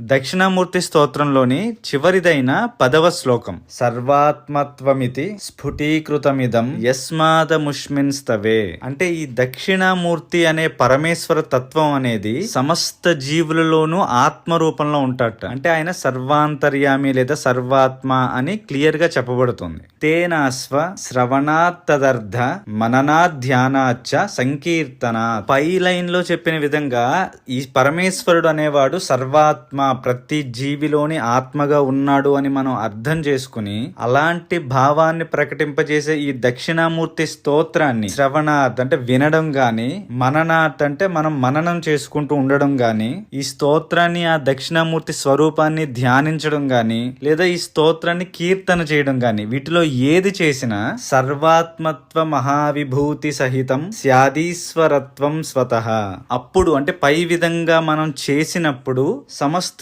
దక్షిణామూర్తి స్తోత్రంలోని చివరిదైన 10వ శ్లోకం. సర్వాత్మత్వమితి స్ఫుటీకృతమిదం యస్మాదముష్మిన్ స్తవే. అంటే ఈ దక్షిణామూర్తి అనే పరమేశ్వర తత్వం అనేది సమస్త జీవులలోనూ ఆత్మ రూపంలో ఉంటాడట. అంటే ఆయన సర్వాంతర్యామి లేదా సర్వాత్మ అని క్లియర్ గా చెప్పబడుతుంది. తేనాస్వ శ్రవణాత్తదర్థ మననాధ్యానాచ్చ సంకీర్తన. పై లైన్ లో చెప్పిన విధంగా ఈ పరమేశ్వరుడు అనేవాడు సర్వాత్మ, ప్రతి జీవిలోని ఆత్మగా ఉన్నాడు అని మనం అర్థం చేసుకుని అలాంటి భావాన్ని ప్రకటింపజేసే ఈ దక్షిణామూర్తి స్తోత్రాన్ని శ్రవణాత్ అంటే వినడం గాని, మననాత్ అంటే మనం మననం చేసుకుంటూ ఉండడం గాని, ఈ స్తోత్రాన్ని ఆ దక్షిణామూర్తి స్వరూపాన్ని ధ్యానించడం గాని, లేదా ఈ స్తోత్రాన్ని కీర్తన చేయడం గాని, వీటిలో ఏది చేసినా సర్వాత్మత్వ మహావిభూతి సహితం స్యాదీశ్వరత్వం స్వతః. అప్పుడు అంటే పై విధంగా మనం చేసినప్పుడు సమస్త